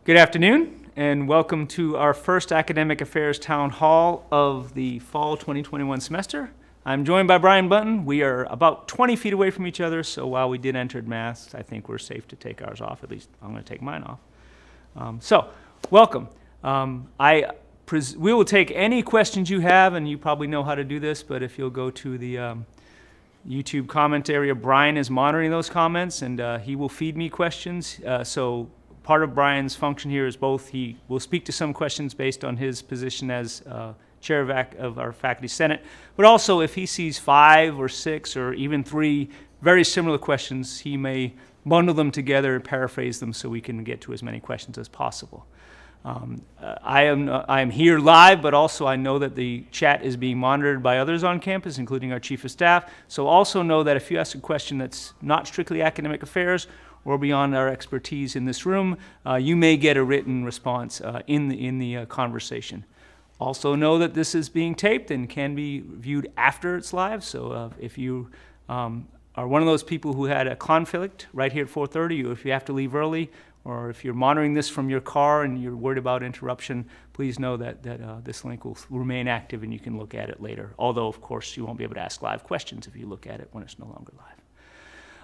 Good afternoon, and welcome to our first Academic Affairs Town Hall of the fall 2021 semester. I'm joined by Brian Button. We are about 20 feet away from each other, so while we did enter masks, I think we're safe to take ours off. At least I'm going to take mine off. Welcome. We will take any questions you have, and you probably know how to do this, but if you'll go to the YouTube comment area, Brian is monitoring those comments, and he will feed me questions. So part of Brian's function here is both he will speak to some questions based on his position as chair of our faculty senate, but also if he sees 5 or 6 or even 3 very similar questions, he may bundle them together and paraphrase them so we can get to as many questions as possible. I am here live, but also I know that the chat is being monitored by others on campus, including our chief of staff. So also know that if you ask a question that's not strictly academic affairs or beyond our expertise in this room, you may get a written response in the conversation. Also know that this is being taped and can be viewed after it's live. So if you are one of those people who had a conflict right here at 4:30, or if you have to leave early, or if you're monitoring this from your car and you're worried about interruption, please know that this link will remain active and you can look at it later. Although, of course, you won't be able to ask live questions if you look at it when it's no longer live.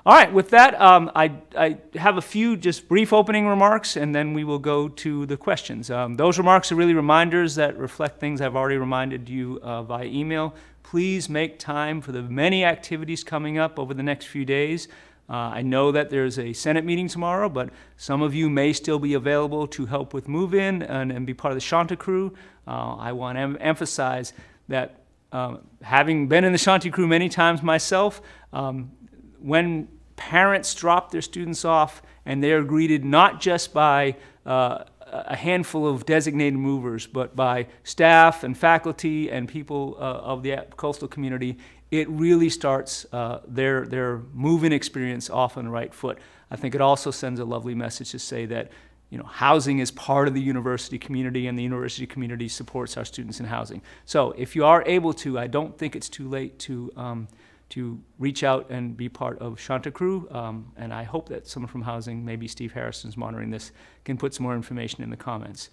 All right, with that, I have a few just brief opening remarks, and then we will go to the questions. Those remarks are really reminders that reflect things I've already reminded you via email. Please make time for the many activities coming up over the next few days. I know that there's a Senate meeting tomorrow, but some of you may still be available to help with move-in and be part of the Shanta crew. I want to emphasize that having been in the Shanti crew many times myself, when parents drop their students off and they are greeted not just by a handful of designated movers, but by staff and faculty and people of the coastal community, it really starts their move-in experience off on the right foot. I think it also sends a lovely message to say that housing is part of the university community, and the university community supports our students in housing. So if you are able to, I don't think it's too late to reach out and be part of Shanta Crew, and I hope that someone from housing, maybe Steve Harrison's monitoring this, can put some more information in the comments.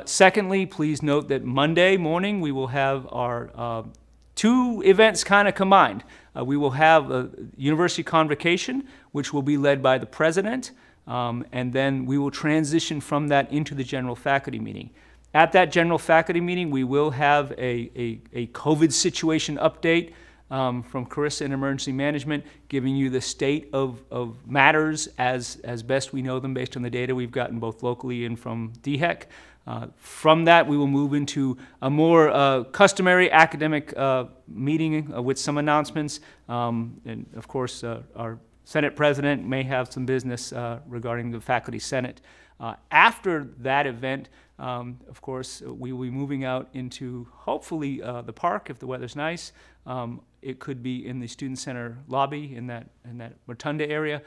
Secondly, please note that Monday morning we will have our 2 events kind of combined. We will have a university convocation, which will be led by the president, and then we will transition from that into the general faculty meeting. At that general faculty meeting, we will have a COVID situation update from Carissa in Emergency Management, giving you the state of matters as best we know them based on the data we've gotten both locally and from DHEC. From that, we will move into a more customary academic meeting with some announcements. And of course, our Senate President may have some business regarding the Faculty Senate. After that event, of course, we will be moving out into, hopefully, the park if the weather's nice. It could be in the Student Center lobby in that rotunda area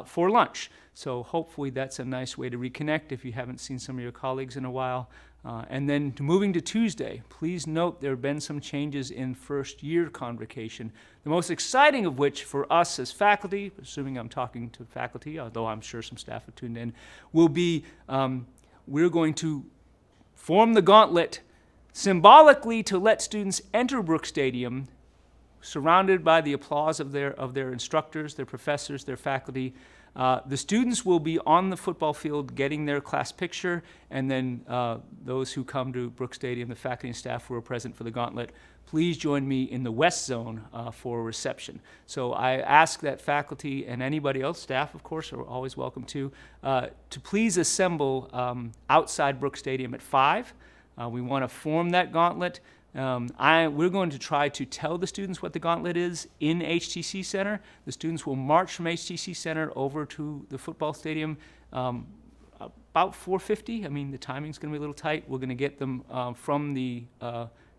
for lunch. So hopefully that's a nice way to reconnect if you haven't seen some of your colleagues in a while. And then moving to Tuesday, please note there have been some changes in first year convocation. The most exciting of which for us as faculty, assuming I'm talking to faculty, although I'm sure some staff have tuned in, will be we're going to form the gauntlet symbolically to let students enter Brooks Stadium surrounded by the applause of their instructors, their professors, their faculty. The students will be on the football field getting their class picture, and then those who come to Brooks Stadium, the faculty and staff who are present for the gauntlet, please join me in the West Zone for a reception. So I ask that faculty and anybody else, staff of course, are always welcome to please assemble outside Brooks Stadium at 5. We want to form that gauntlet. We're going to try to tell the students what the gauntlet is in HTC Center. The students will march from HTC Center over to the football stadium about 4:50. I mean, the timing's going to be a little tight. We're going to get them from the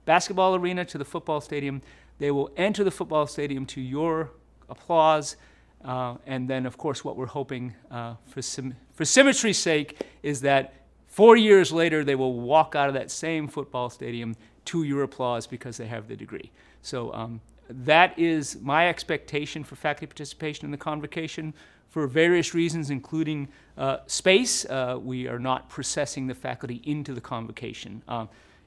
basketball arena to the football stadium. They will enter the football stadium to your applause. And then, of course, what we're hoping for symmetry's sake is that 4 years later, they will walk out of that same football stadium to your applause because they have the degree. So that is my expectation for faculty participation in the convocation. for various reasons, including space, we are not processing the faculty into the convocation.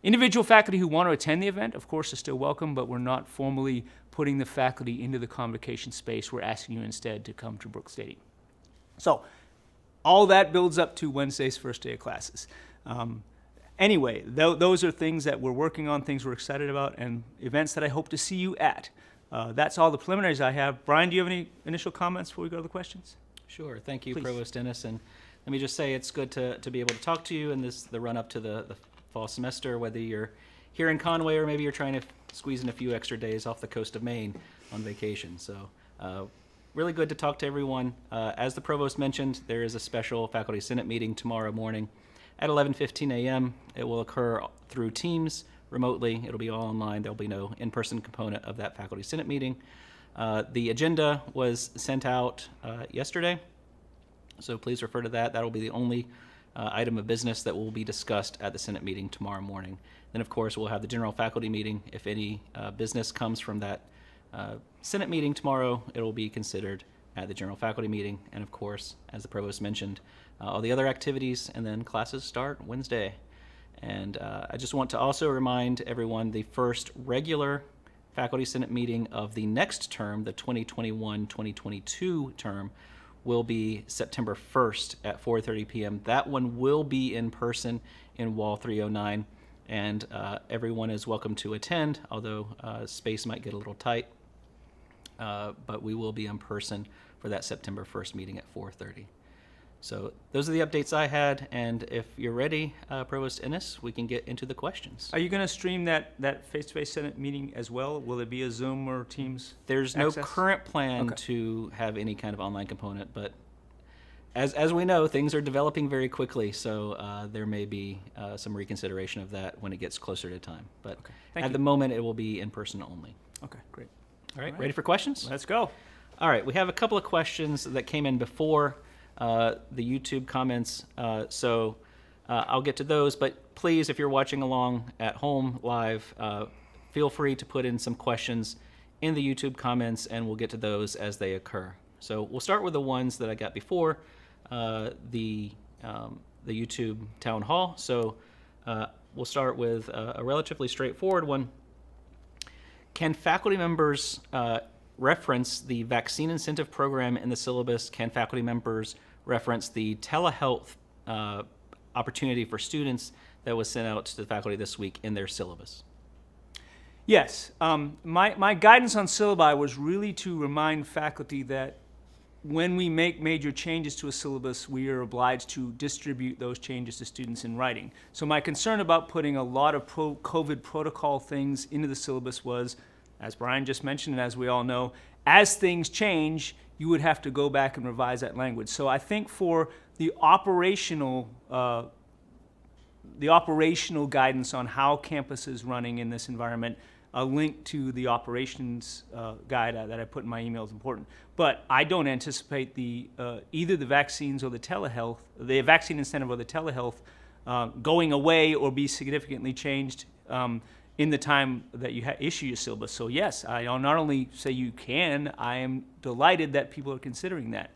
Individual faculty who want to attend the event, of course, are still welcome, but we're not formally putting the faculty into the convocation space. We're asking you instead to come to Brooks Stadium. So all that builds up to Wednesday's first day of classes. Anyway, those are things that we're working on, things we're excited about, and events that I hope to see you at. That's all the preliminaries I have. Brian, do you have any initial comments before we go to the questions? Sure. Thank you, Please. Provost Dennis. And let me just say it's good to be able to talk to you in the run-up to the fall semester, whether you're here in Conway or maybe you're trying to squeeze in a few extra days off the coast of Maine on vacation. So really good to talk to everyone. As the Provost mentioned, there is a special Faculty Senate meeting tomorrow morning at 11:15 a.m. It will occur through Teams remotely. It'll be all online. There'll be no in-person component of that Faculty Senate meeting. The agenda was sent out yesterday, so please refer to that. That'll be the only item of business that will be discussed at the Senate meeting tomorrow morning. Then, of course, we'll have the general faculty meeting. If any business comes from that Senate meeting tomorrow, it will be considered at the general faculty meeting. And, of course, as the Provost mentioned, all the other activities, and then classes start Wednesday. And I just want to also remind everyone the first regular Faculty Senate meeting of the next term, the 2021-2022 term, will be September 1st at 4:30 p.m. That one will be in person in Wall 309, and everyone is welcome to attend, although space might get a little tight. But we will be in person for that September 1st meeting at 4:30. So those are the updates I had, and if you're ready, Provost Ennis, we can get into the questions. Are you going to stream that face-to-face Senate meeting as well? Will it be a Zoom or Teams? There's access? no current plan to have any kind of online component, but as we know, things are developing very quickly, so there may be some reconsideration of that when it gets closer to time. But at the moment, it will be in person only. Okay, great. All right, ready for questions? Let's go. All right, we have a couple of questions that came in before the YouTube comments, so I'll get to those, but please, if you're watching along at home live, feel free to put in some questions in the YouTube comments, and we'll get to those as they occur. So we'll start with the ones that I got before the YouTube town hall. So we'll start with a relatively straightforward one. Can faculty members reference the vaccine incentive program in the syllabus? Can faculty members reference the telehealth opportunity for students that was sent out to the faculty this week in their syllabus? Yes. My guidance on syllabi was really to remind faculty that when we make major changes to a syllabus, we are obliged to distribute those changes to students in writing. So my concern about putting a lot of COVID protocol things into the syllabus was, as Brian just mentioned, and as we all know, as things change, you would have to go back and revise that language. So I think for the operational guidance on how campus is running in this environment, a link to the operations guide that I put in my email is important. But I don't anticipate either the vaccines or the telehealth, the vaccine incentive or the telehealth, going away or be significantly changed in the time that you issue your syllabus. So yes, I'll not only say you can, I am delighted that people are considering that.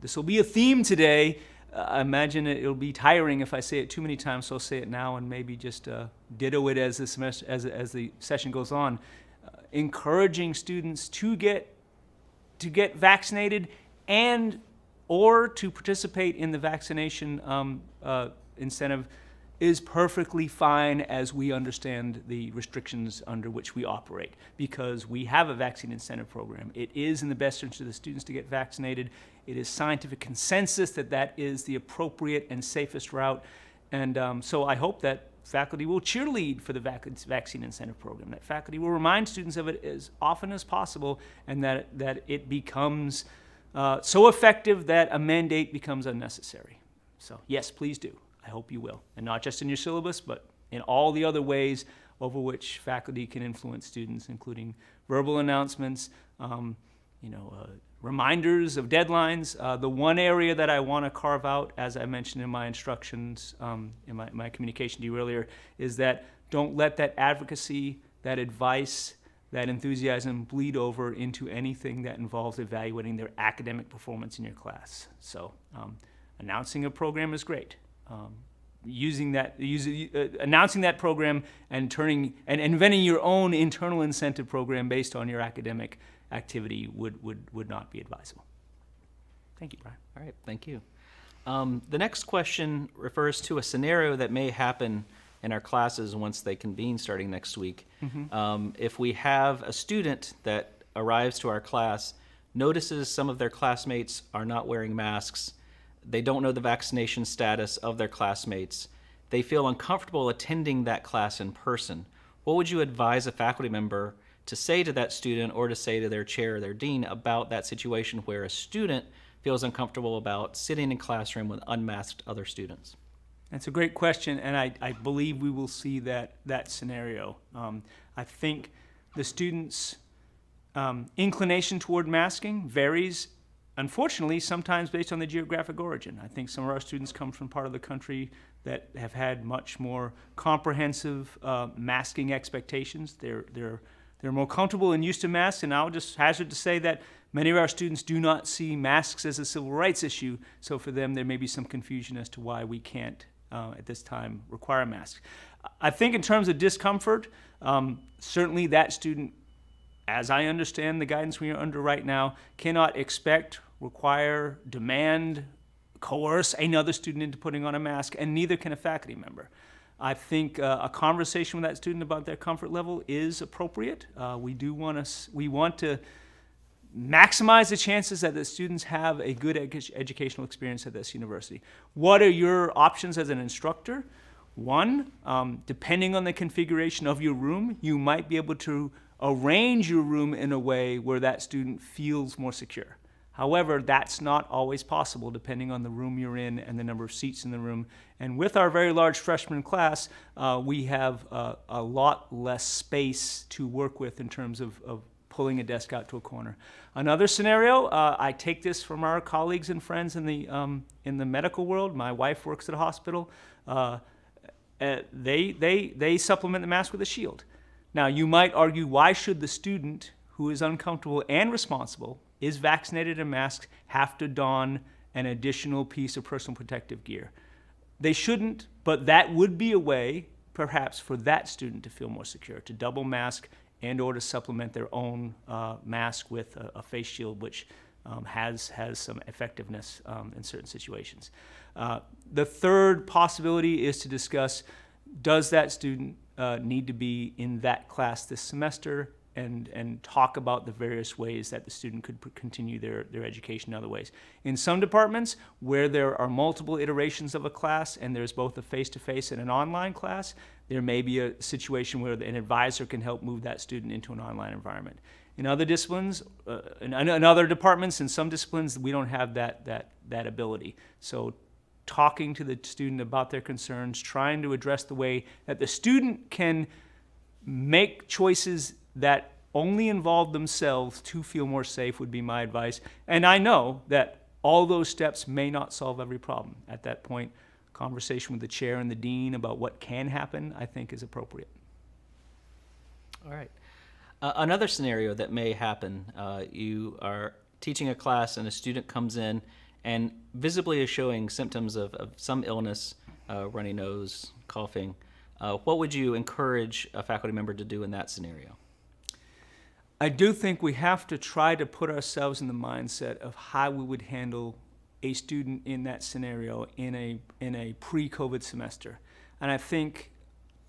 This will be a theme today. I imagine it'll be tiring if I say it too many times, so I'll say it now and maybe just ditto it as the semester, as the session goes on. Encouraging students to get vaccinated and or to participate in the vaccination incentive is perfectly fine as we understand the restrictions under which we operate, because we have a vaccine incentive program. It is in the best interest of the students to get vaccinated. It is scientific consensus that that is the appropriate and safest route. And so I hope that faculty will cheerlead for the vaccine incentive program, that faculty will remind students of it as often as possible, and that it becomes so effective that a mandate becomes unnecessary. So yes, please do. I hope you will. And not just in your syllabus, but in all the other ways over which faculty can influence students, including verbal announcements, reminders of deadlines. The one area that I want to carve out, as I mentioned in my instructions, in my communication to you earlier, is that don't let that advocacy, that advice, that enthusiasm bleed over into anything that involves evaluating their academic performance in your class. So announcing a program is great. Announcing that program and inventing your own internal incentive program based on your academic activity would not be advisable. Thank you, Brian. All right, thank you. The next question refers to a scenario that may happen in our classes once they convene starting next week. If we have a student that arrives to our class, notices some of their classmates are not wearing masks, they don't know the vaccination status of their classmates, they feel uncomfortable attending that class in person, what would you advise a faculty member to say to that student or to say to their chair or their dean about that situation where a student feels uncomfortable about sitting in classroom with unmasked other students? That's a great question, and I believe we will see that scenario. I think the students' inclination toward masking varies, unfortunately, sometimes based on the geographic origin. I think some of our students come from part of the country that have had much more comprehensive masking expectations. They're more comfortable and used to masks, and I'll just hazard to say that many of our students do not see masks as a civil rights issue, so for them there may be some confusion as to why we can't at this time require masks. I think in terms of discomfort, certainly that student, as I understand the guidance we are under right now, cannot expect, require, demand, coerce another student into putting on a mask, and neither can a faculty member. I think a conversation with that student about their comfort level is appropriate. We want to maximize the chances that the students have a good educational experience at this university. What are your options as an instructor? One, depending on the configuration of your room, you might be able to arrange your room in a way where that student feels more secure. However, that's not always possible depending on the room you're in and the number of seats in the room. And with our very large freshman class, we have a lot less space to work with in terms of pulling a desk out to a corner. Another scenario, I take this from our colleagues and friends in the medical world. My wife works at a hospital. They supplement the mask with a shield. Now, you might argue, why should the student who is uncomfortable and responsible, is vaccinated and masked, have to don an additional piece of personal protective gear? They shouldn't, but that would be a way, perhaps, for that student to feel more secure, to double mask and or to supplement their own mask with a face shield, which has some effectiveness in certain situations. The third possibility is to discuss, does that student need to be in that class this semester, and talk about the various ways that the student could continue their education in other ways. In some departments where there are multiple iterations of a class and there's both a face-to-face and an online class, there may be a situation where an advisor can help move that student into an online environment. In other disciplines, in other departments, in some disciplines, we don't have that ability. So talking to the student about their concerns, trying to address the way that the student can make choices that only involve themselves to feel more safe would be my advice. And I know that all those steps may not solve every problem. At that point, conversation with the chair and the dean about what can happen, I think, is appropriate. All right. Another scenario that may happen, you are teaching a class and a student comes in and visibly is showing symptoms of some illness, runny nose, coughing. What would you encourage a faculty member to do in that scenario? I do think we have to try to put ourselves in the mindset of how we would handle a student in that scenario in a pre-COVID semester. And I think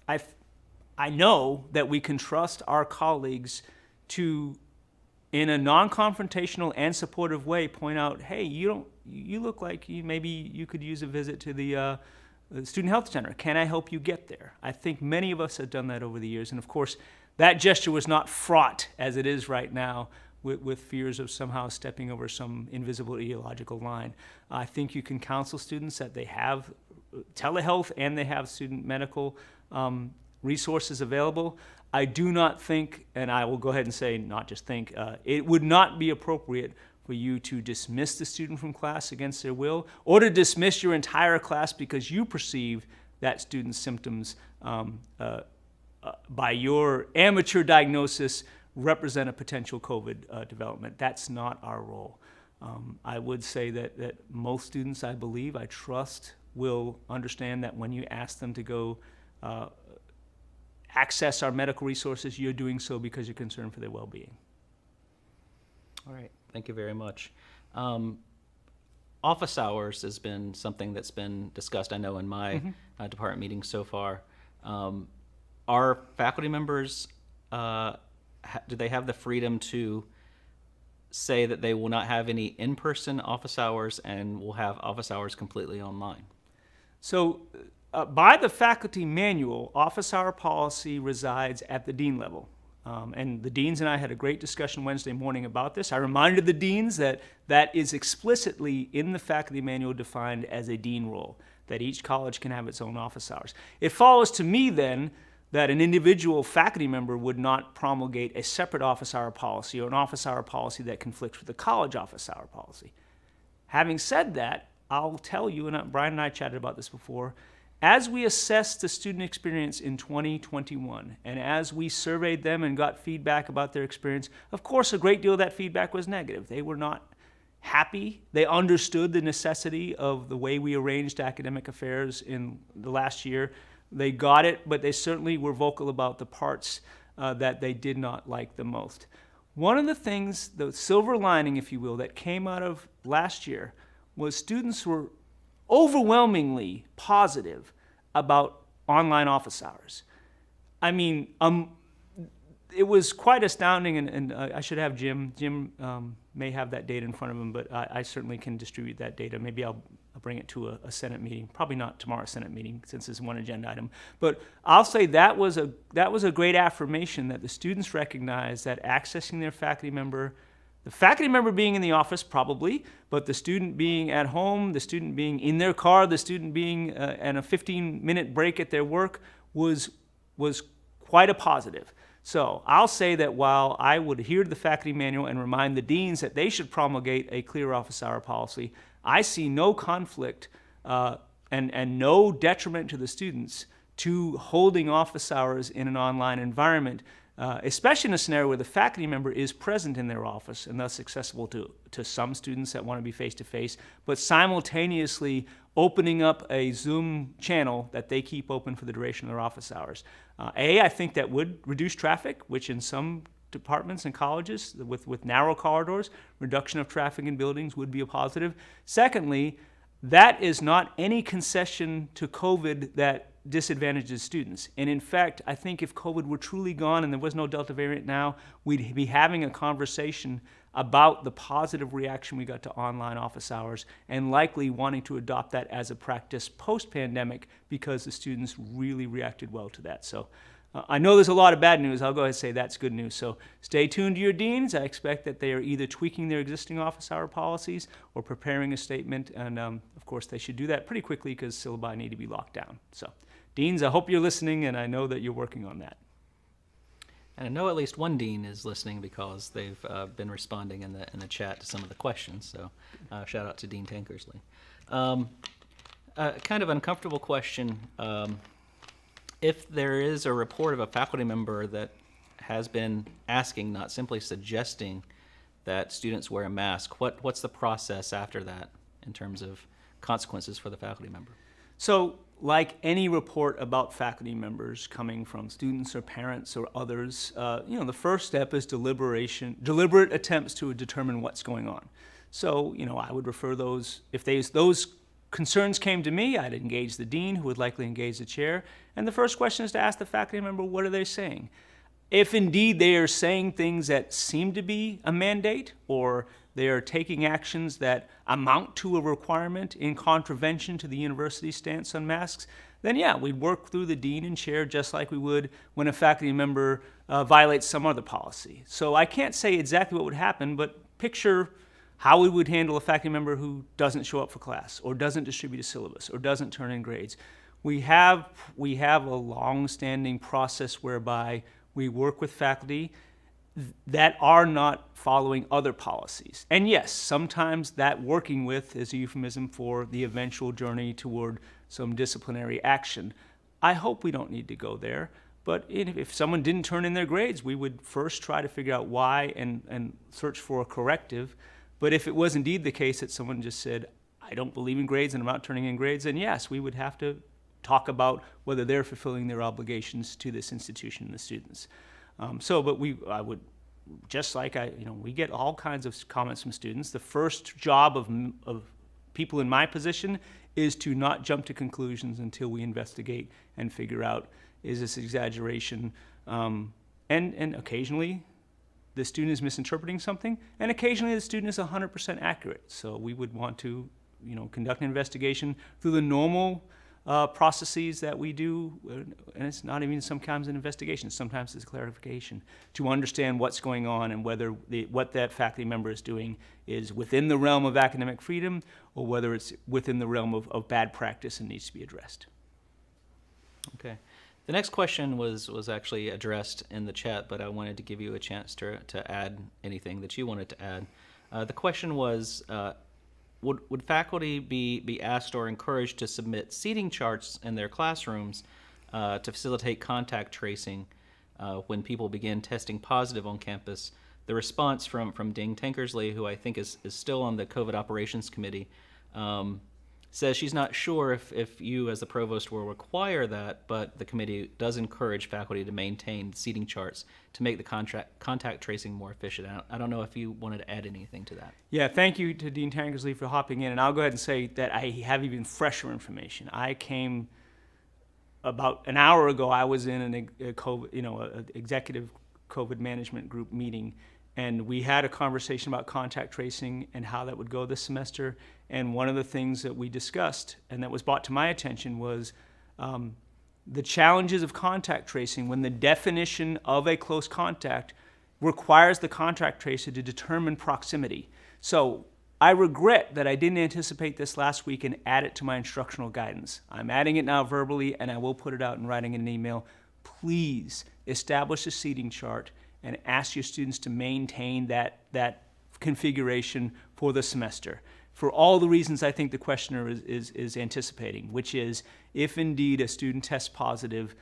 I know that we can trust our colleagues to, in a non-confrontational and supportive way, point out, hey, you look like maybe you could use a visit to the student health center. Can I help you get there? I think many of us have done that over the years. And of course, that gesture was not fraught as it is right now with fears of somehow stepping over some invisible ideological line. I think you can counsel students that they have telehealth and they have student medical resources available. I do not think, and I will go ahead and say, not just think, it would not be appropriate for you to dismiss the student from class against their will, or to dismiss your entire class because you perceive that student's symptoms by your amateur diagnosis represent a potential COVID development. That's not our role. I would say that most students, I believe, I trust, will understand that when you ask them to go access our medical resources, you're doing so because you're concerned for their well-being. All right, thank you very much. Office hours has been something that's been discussed, I know, in my department meetings so far. Are faculty members, do they have the freedom to say that they will not have any in-person office hours and will have office hours completely online? So by the faculty manual, office hour policy resides at the dean level. And the deans and I had a great discussion Wednesday morning about this. I reminded the deans that that is explicitly in the faculty manual defined as a dean role, that each college can have its own office hours. It follows to me then that an individual faculty member would not promulgate a separate office hour policy or an office hour policy that conflicts with the college office hour policy. Having said that, I'll tell you, and Brian and I chatted about this before, as we assessed the student experience in 2021, and as we surveyed them and got feedback about their experience, of course, a great deal of that feedback was negative. They were not happy. They understood the necessity of the way we arranged academic affairs in the last year. They got it, but they certainly were vocal about the parts that they did not like the most. One of the things, the silver lining, if you will, that came out of last year was students were overwhelmingly positive about online office hours. I mean, it was quite astounding, and I should have Jim. Jim may have that data in front of him, but I certainly can distribute that data. Maybe I'll bring it to a Senate meeting. Probably not tomorrow's Senate meeting, since it's one agenda item. But I'll say that was a great affirmation that the students recognized that accessing their faculty member, the faculty member being in the office probably, but the student being at home, the student being in their car, the student being in a 15-minute break at their work was quite a positive. So I'll say that while I would adhere to the faculty manual and remind the deans that they should promulgate a clear office hour policy, I see no conflict and no detriment to the students to holding office hours in an online environment, especially in a scenario where the faculty member is present in their office and thus accessible to some students that want to be face-to-face, but simultaneously opening up a Zoom channel that they keep open for the duration of their office hours. I think that would reduce traffic, which in some departments and colleges with narrow corridors, reduction of traffic in buildings would be a positive. Secondly, that is not any concession to COVID that disadvantages students. And in fact, I think if COVID were truly gone and there was no Delta variant now, we'd be having a conversation about the positive reaction we got to online office hours and likely wanting to adopt that as a practice post-pandemic because the students really reacted well to that. So I know there's a lot of bad news. I'll go ahead and say that's good news. So stay tuned to your deans. I expect that they are either tweaking their existing office hour policies or preparing a statement. And of course, they should do that pretty quickly because syllabi need to be locked down. So deans, I hope you're listening, and I know that you're working on that. And I know at least one dean is listening because they've been responding in the chat to some of the questions. So shout out to Dean Tankersley. Kind of uncomfortable question. If there is a report of a faculty member that has been asking, not simply suggesting, that students wear a mask, what's the process after that in terms of consequences for the faculty member? So, like any report about faculty members coming from students or parents or others, the first step is deliberate attempts to determine what's going on. So, I would refer those, if those concerns came to me, I'd engage the dean, who would likely engage the chair. And the first question is to ask the faculty member, what are they saying? If indeed they are saying things that seem to be a mandate, or they are taking actions that amount to a requirement in contravention to the university's stance on masks, then yeah, we'd work through the dean and chair just like we would when a faculty member violates some other policy. So I can't say exactly what would happen, but picture how we would handle a faculty member who doesn't show up for class, or doesn't distribute a syllabus, or doesn't turn in grades. We have a long-standing process whereby we work with faculty that are not following other policies. And yes, sometimes that working with is a euphemism for the eventual journey toward some disciplinary action. I hope we don't need to go there, But if someone didn't turn in their grades, we would first try to figure out why and search for a corrective. But if it was indeed the case that someone just said, I don't believe in grades and I'm not turning in grades, then yes, we would have to talk about whether they're fulfilling their obligations to this institution and the students. I would, just like we get all kinds of comments from students. The first job of people in my position is to not jump to conclusions until we investigate and figure out, is this exaggeration? And occasionally the student is misinterpreting something, and occasionally the student is 100% accurate. So we would want to conduct an investigation through the normal processes that we do, and it's not even sometimes an investigation, sometimes it's clarification, to understand what's going on and whether what that faculty member is doing is within the realm of academic freedom or whether it's within the realm of bad practice and needs to be addressed. Okay. The next question was actually addressed in the chat, but I wanted to give you a chance to add anything that you wanted to add. The question was, would faculty be asked or encouraged to submit seating charts in their classrooms to facilitate contact tracing when people begin testing positive on campus? The response from Ding Tankersley, who I think is still on the COVID operations committee, says she's not sure if you as the provost will require that, but the committee does encourage faculty to maintain seating charts to make the contact tracing more efficient. I don't know if you wanted to add anything to that. Yeah, thank you to Dean Tankersley for hopping in, and I'll go ahead and say that I have even fresher information. I came about an hour ago. I was in an executive COVID management group meeting, and we had a conversation about contact tracing and how that would go this semester. And one of the things that we discussed and that was brought to my attention was the challenges of contact tracing when the definition of a close contact requires the contact tracer to determine proximity. So I regret that I didn't anticipate this last week and add it to my instructional guidance. I'm adding it now verbally, and I will put it out in writing in an email. Please establish a seating chart and ask your students to maintain that configuration for the semester, for all the reasons I think the questioner is anticipating, which is if indeed a student tests positive,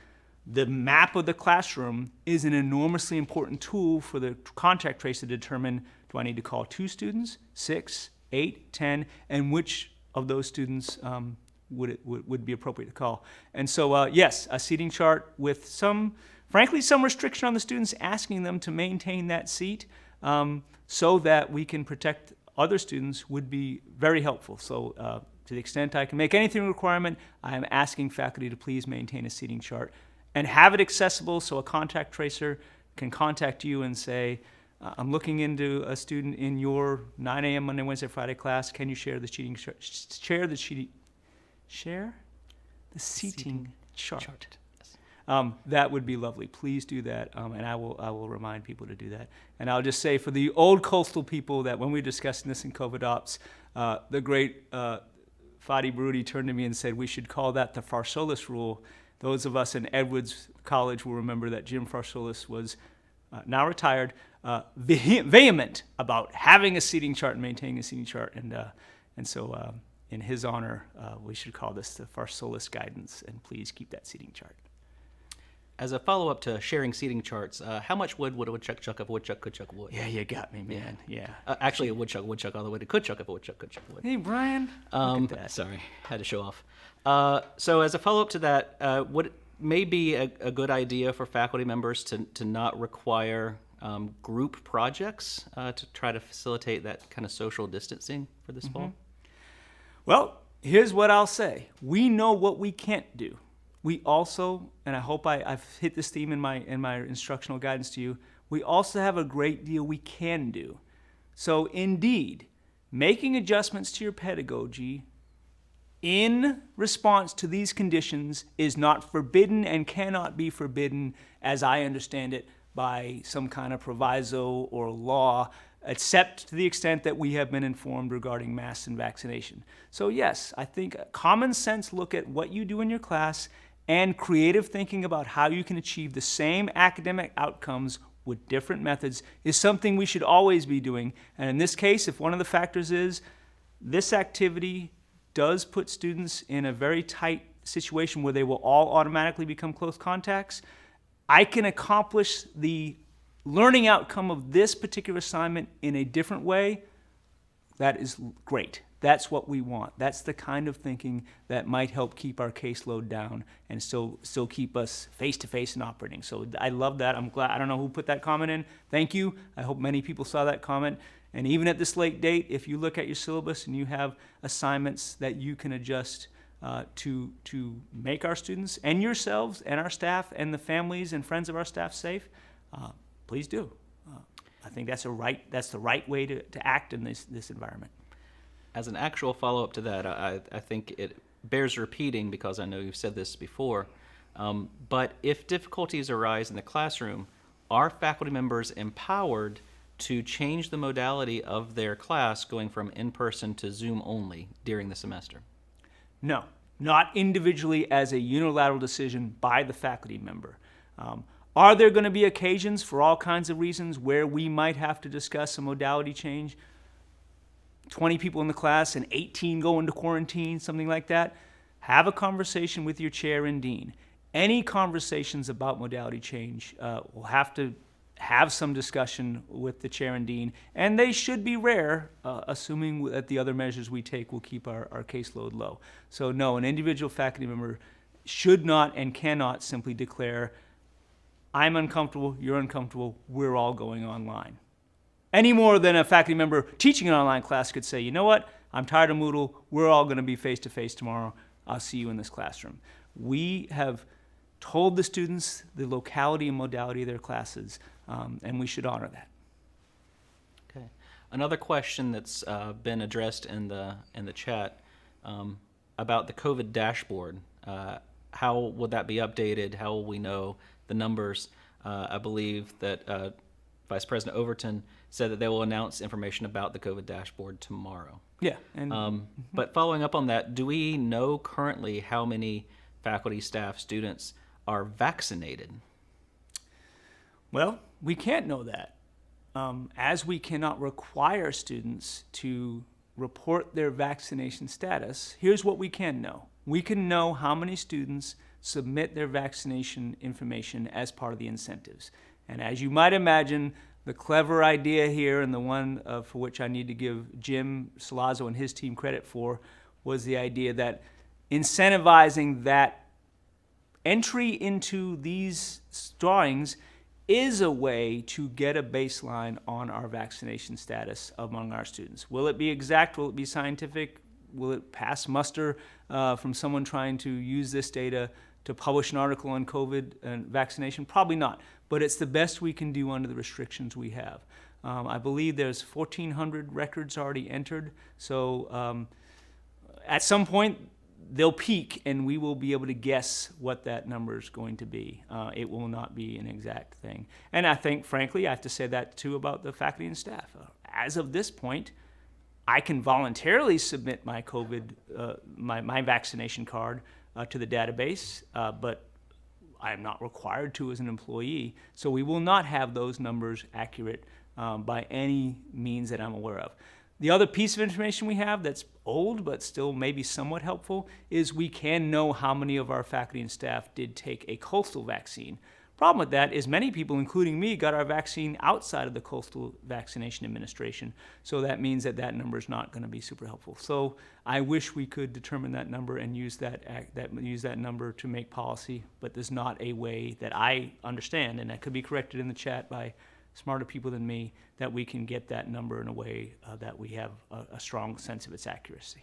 the map of the classroom is an enormously important tool for the contact tracer to determine, do I need to call 2 students, 6, 8, 10, and which of those students would be appropriate to call. And so, yes, a seating chart with frankly, some restriction on the students, asking them to maintain that seat so that we can protect other students would be very helpful. So to the extent I can make anything a requirement, I am asking faculty to please maintain a seating chart and have it accessible so a contact tracer can contact you and say, I'm looking into a student in your 9 a.m. Monday, Wednesday, Friday class. Can you share the seating chart? Share the seating chart. That would be lovely. Please do that, and I will remind people to do that. And I'll just say for the old coastal people that when we were discussing this in COVID Ops, the great Fadi Brudi turned to me and said we should call that the Farsolis rule. Those of us in Edwards College will remember that Jim Farsolis was now retired, vehement about having a seating chart and maintaining a seating chart, and so in his honor, we should call this the Farsolis guidance, and please keep that seating chart. As a follow-up to sharing seating charts, how much wood would a woodchuck chuck if a woodchuck could chuck wood? Yeah, you got me, man. Yeah. Actually, a woodchuck all the way to could chuck if a woodchuck could chuck wood. Hey, Brian. Look at that. Sorry, had to show off. So as a follow-up to that, would it may be a good idea for faculty members to not require group projects to try to facilitate that kind of social distancing for this fall? Well, here's what I'll say. We know what we can't do. We also, and I hope I've hit this theme in my instructional guidance to you, we also have a great deal we can do. So indeed, making adjustments to your pedagogy in response to these conditions is not forbidden and cannot be forbidden, as I understand it, by some kind of proviso or law, except to the extent that we have been informed regarding masks and vaccination. So yes, I think a common sense look at what you do in your class and creative thinking about how you can achieve the same academic outcomes with different methods is something we should always be doing. And in this case, if one of the factors is this activity does put students in a very tight situation where they will all automatically become close contacts, I can accomplish the learning outcome of this particular assignment in a different way, that is great. That's what we want. That's the kind of thinking that might help keep our caseload down and still keep us face-to-face and operating. So I love that. I'm glad. I don't know who put that comment in. Thank you. I hope many people saw that comment. And even at this late date, if you look at your syllabus and you have assignments that you can adjust to make our students and yourselves and our staff and the families and friends of our staff safe, please do. I think that's the right way to act in this environment. As an actual follow-up to that, I think it bears repeating because I know you've said this before, but if difficulties arise in the classroom, are faculty members empowered to change the modality of their class going from in-person to Zoom only during the semester? No, not individually as a unilateral decision by the faculty member. Are there going to be occasions for all kinds of reasons where we might have to discuss a modality change? 20 people in the class and 18 go into quarantine, something like that? Have a conversation with your chair and dean. Any conversations about modality change will have to have some discussion with the chair and dean, and they should be rare, assuming that the other measures we take will keep our caseload low. So no, an individual faculty member should not and cannot simply declare, I'm uncomfortable, you're uncomfortable, we're all going online. Any more than a faculty member teaching an online class could say, you know what, I'm tired of Moodle, we're all going to be face-to-face tomorrow, I'll see you in this classroom. We have told the students the locality and modality of their classes, and we should honor that. Okay. Another question that's been addressed in the chat about the COVID dashboard. How will that be updated? How will we know the numbers? I believe that Vice President Overton said that they will announce information about the COVID dashboard tomorrow. Yeah. And But following up on that, do we know currently how many faculty, staff, students are vaccinated? Well, we can't know that. As we cannot require students to report their vaccination status, here's what we can know. We can know how many students submit their vaccination information as part of the incentives. And as you might imagine, the clever idea here, and the one for which I need to give Jim Salazzo and his team credit for, was the idea that incentivizing that entry into these drawings is a way to get a baseline on our vaccination status among our students. Will it be exact? Will it be scientific? Will it pass muster from someone trying to use this data to publish an article on COVID and vaccination? Probably not, but it's the best we can do under the restrictions we have. I believe there's 1,400 records already entered, so at some point they'll peak and we will be able to guess what that number is going to be. It will not be an exact thing. And I think, frankly, I have to say that too about the faculty and staff. As of this point, I can voluntarily submit my COVID, my vaccination card to the database, but I am not required to as an employee. So we will not have those numbers accurate by any means that I'm aware of. The other piece of information we have that's old but still maybe somewhat helpful is we can know how many of our faculty and staff did take a coastal vaccine. Problem with that is many people, including me, got our vaccine outside of the Coastal Vaccination Administration, so that means that that number is not going to be super helpful. So I wish we could determine that number and use that number to make policy, but there's not a way that I understand, and that could be corrected in the chat by smarter people than me, that we can get that number in a way that we have a strong sense of its accuracy.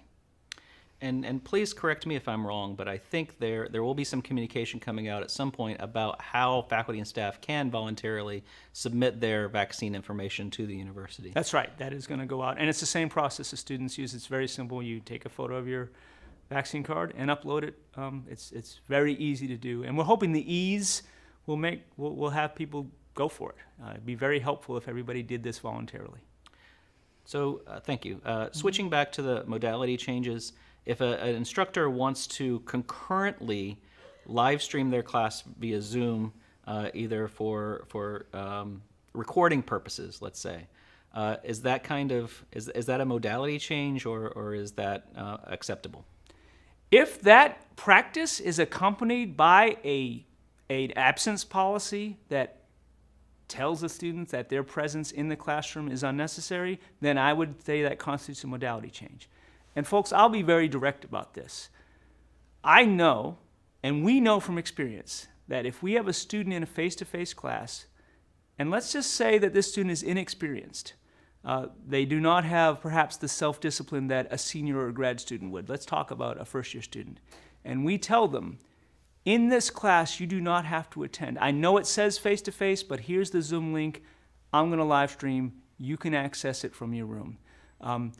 And please correct me if I'm wrong, but I think there will be some communication coming out at some point about how faculty and staff can voluntarily submit their vaccine information to the university. That's right. That is going to go out. And it's the same process the students use. It's very simple. You take a photo of your vaccine card and upload it. It's very easy to do. And we're hoping the ease will have people go for it. It'd be very helpful if everybody did this voluntarily. So thank you. Switching back to the modality changes, if an instructor wants to concurrently live stream their class via Zoom, either for recording purposes, let's say, is that a modality change, or is that acceptable? If that practice is accompanied by a an absence policy that tells the students that their presence in the classroom is unnecessary, then I would say that constitutes a modality change. And folks, I'll be very direct about this. I know, and we know from experience, that if we have a student in a face-to-face class, and let's just say that this student is inexperienced, they do not have perhaps the self-discipline that a senior or a grad student would. Let's talk about a first-year student. And we tell them, in this class, you do not have to attend. I know it says face-to-face, but here's the Zoom link. I'm going to live stream. You can access it from your room. I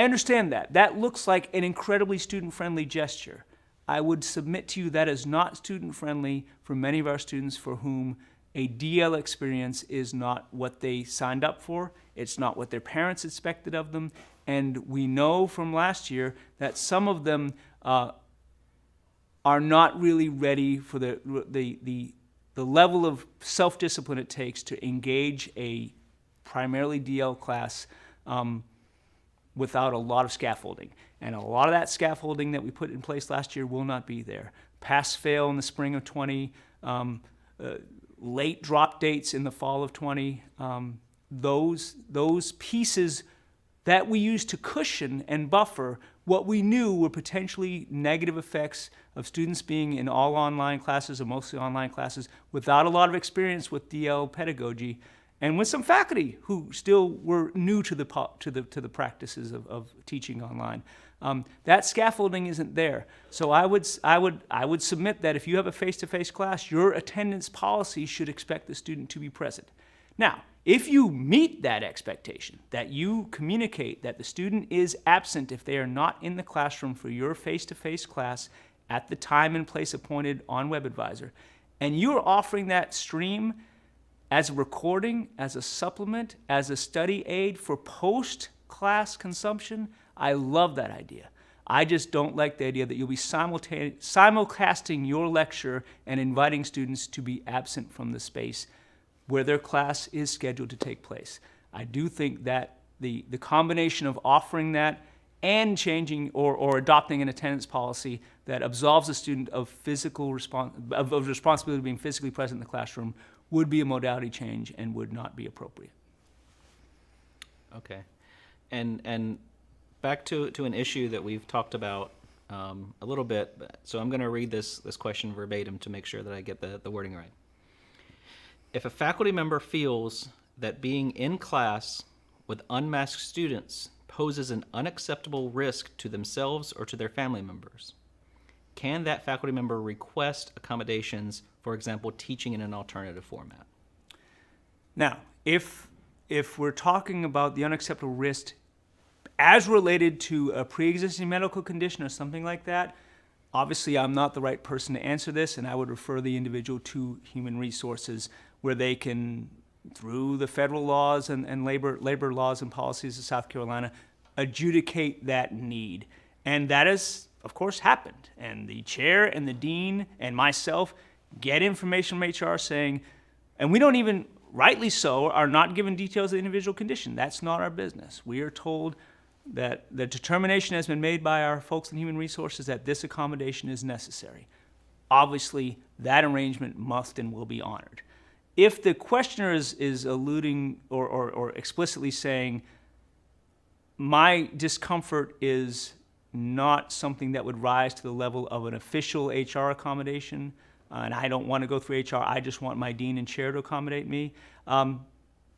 understand that. That looks like an incredibly student-friendly gesture. I would submit to you that is not student-friendly for many of our students for whom a DL experience is not what they signed up for. It's not what their parents expected of them. And we know from last year that some of them are not really ready for the level of self-discipline it takes to engage a primarily DL class without a lot of scaffolding. And a lot of that scaffolding that we put in place last year will not be there. Pass-fail in the spring of 20, late drop dates in the fall of 20, those pieces that we used to cushion and buffer what we knew were potentially negative effects of students being in all online classes or mostly online classes without a lot of experience with DL pedagogy, and with some faculty who still were new to the practices of teaching online. That scaffolding isn't there. So I would submit that if you have a face-to-face class, your attendance policy should expect the student to be present. Now, if you meet that expectation, that you communicate that the student is absent if they are not in the classroom for your face-to-face class at the time and place appointed on WebAdvisor, and you're offering that stream as a recording, as a supplement, as a study aid for post-class consumption, I love that idea. I just don't like the idea that you'll be simulcasting your lecture and inviting students to be absent from the space where their class is scheduled to take place. I do think that the combination of offering that and changing or adopting an attendance policy that absolves the student of responsibility of being physically present in the classroom would be a modality change and would not be appropriate. Okay. And back to an issue that we've talked about a little bit. So I'm going to read this question verbatim to make sure that I get the wording right. If a faculty member feels that being in class with unmasked students poses an unacceptable risk to themselves or to their family members, can that faculty member request accommodations, for example, teaching in an alternative format? Now, if we're talking about the unacceptable risk as related to a pre-existing medical condition or something like that, obviously I'm not the right person to answer this, and I would refer the individual to Human Resources, where they can, through the federal laws and labor laws and policies of South Carolina, adjudicate that need. And that has, of course, happened. And the chair and the dean and myself get information from HR saying, and we don't even, rightly so, are not given details of the individual condition. That's not our business. We are told that the determination has been made by our folks in Human Resources that this accommodation is necessary. Obviously, that arrangement must and will be honored. If the questioner is alluding or explicitly saying, my discomfort is not something that would rise to the level of an official HR accommodation, and I don't want to go through HR, I just want my dean and chair to accommodate me,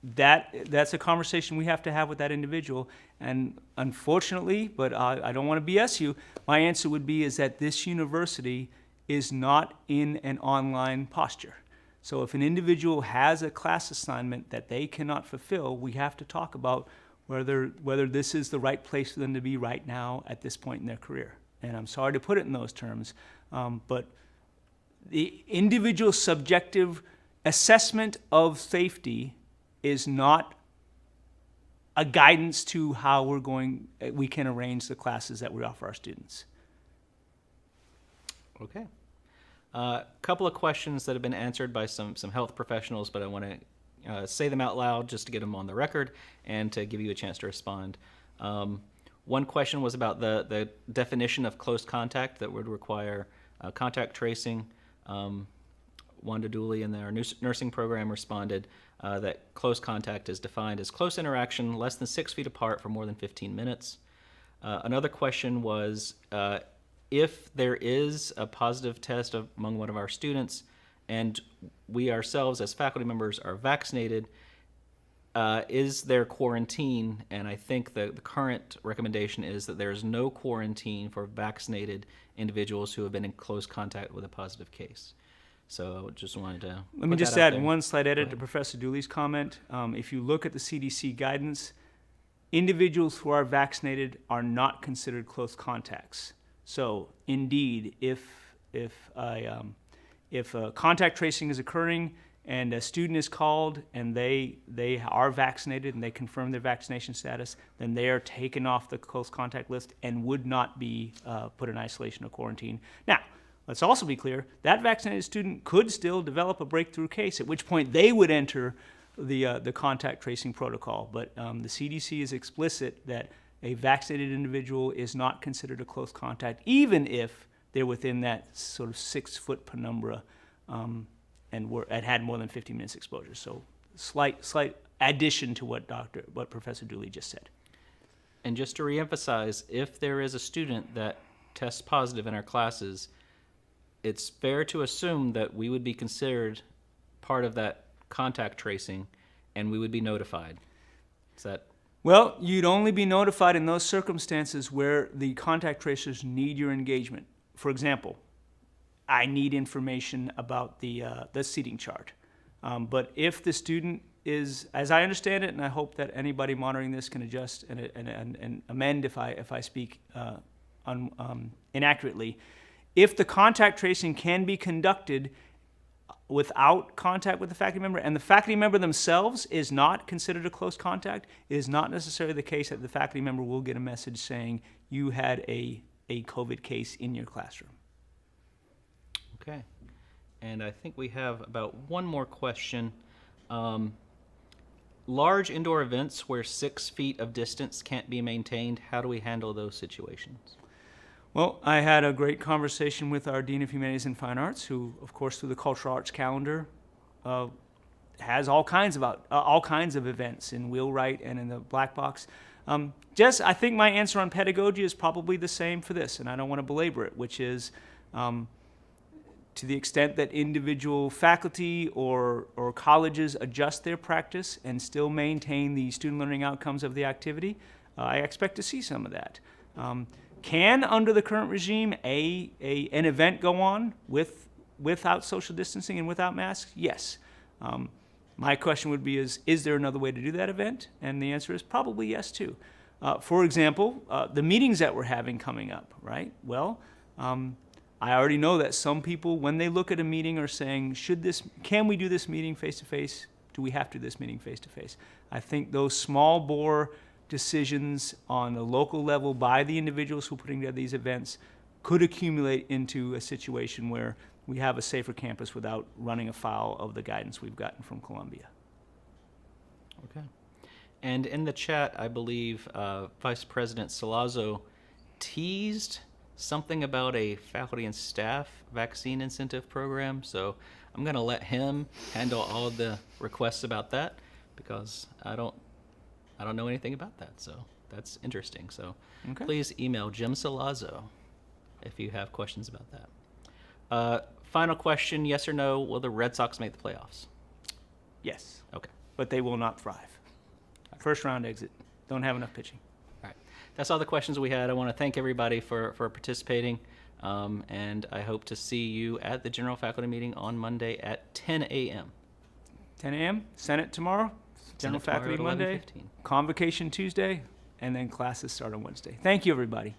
that's a conversation we have to have with that individual. And unfortunately, but I don't want to BS you, my answer would be is that this university is not in an online posture. So if an individual has a class assignment that they cannot fulfill, we have to talk about whether this is the right place for them to be right now at this point in their career. And I'm sorry to put it in those terms, but the individual subjective assessment of safety is not a guidance to how we can arrange the classes that we offer our students. Okay. A couple of questions that have been answered by some health professionals, but I want to say them out loud just to get them on the record and to give you a chance to respond. One question was about the definition of close contact that would require contact tracing, Wanda Dooley in our nursing program responded that close contact is defined as close interaction less than 6 feet apart for more than 15 minutes. Another question was if there is a positive test among one of our students and we ourselves as faculty members are vaccinated, is there quarantine? And I think the current recommendation is that there is no quarantine for vaccinated individuals who have been in close contact with a positive case. So I just wanted to Let me just add one slight edit to Professor Dooley's comment. If you look at the CDC guidance, individuals who are vaccinated are not considered close contacts. So indeed, if contact tracing is occurring and a student is called and they are vaccinated and they confirm their vaccination status, then they are taken off the close contact list and would not be put in isolation or quarantine. Now, let's also be clear, that vaccinated student could still develop a breakthrough case, at which point they would enter the contact tracing protocol. But the CDC is explicit that a vaccinated individual is not considered a close contact, even if they're within that sort of 6-foot penumbra and had more than 50 minutes exposure. So slight addition to what Professor Dooley just said. And just to reemphasize, if there is a student that tests positive in our classes, it's fair to assume that we would be considered part of that contact tracing and we would be notified. Is that? Well, you'd only be notified in those circumstances where the contact tracers need your engagement. For example, I need information about the seating chart. But if the student is, as I understand it, and I hope that anybody monitoring this can adjust and amend if I speak inaccurately, if the contact tracing can be conducted without contact with the faculty member, and the faculty member themselves is not considered a close contact, it is not necessarily the case that the faculty member will get a message saying you had a COVID case in your classroom. Okay. And I think we have about one more question. Large indoor events where 6 feet of distance can't be maintained, how do we handle those situations? Well, I had a great conversation with our Dean of Humanities and Fine Arts, who, of course, through the Cultural Arts calendar, has all kinds of events in Wheelwright and in the Black Box. Jess, I think my answer on pedagogy is probably the same for this, and I don't want to belabor it, which is to the extent that individual faculty or colleges adjust their practice and still maintain the student learning outcomes of the activity, I expect to see some of that. Can, under the current regime, an event go on without social distancing and without masks? Yes. My question would be is there another way to do that event? And the answer is probably yes, too. For example, the meetings that we're having coming up, right? Well, I already know that some people, when they look at a meeting, are saying, can we do this meeting face-to-face? Do we have to do this meeting face-to-face? I think those small bore decisions on a local level by the individuals who are putting together these events could accumulate into a situation where we have a safer campus without running afoul of the guidance we've gotten from Columbia. Okay. And in the chat, I believe Vice President Salazzo teased something about a faculty and staff vaccine incentive program. So I'm going to let him handle all of the requests about that because I don't know anything about that, so that's interesting. So Please email Jim Salazzo if you have questions about that. Final question, yes or no, will the Red Sox make the playoffs? Yes. Okay. But they will not thrive. First round exit. Don't have enough pitching. All right. That's all the questions we had. I want to thank everybody for participating, and I hope to see you at the General Faculty Meeting on Monday at 10 a.m. 10 a.m., Senate tomorrow. General Faculty Monday, Convocation Tuesday, and then classes start on Wednesday. Thank you, everybody.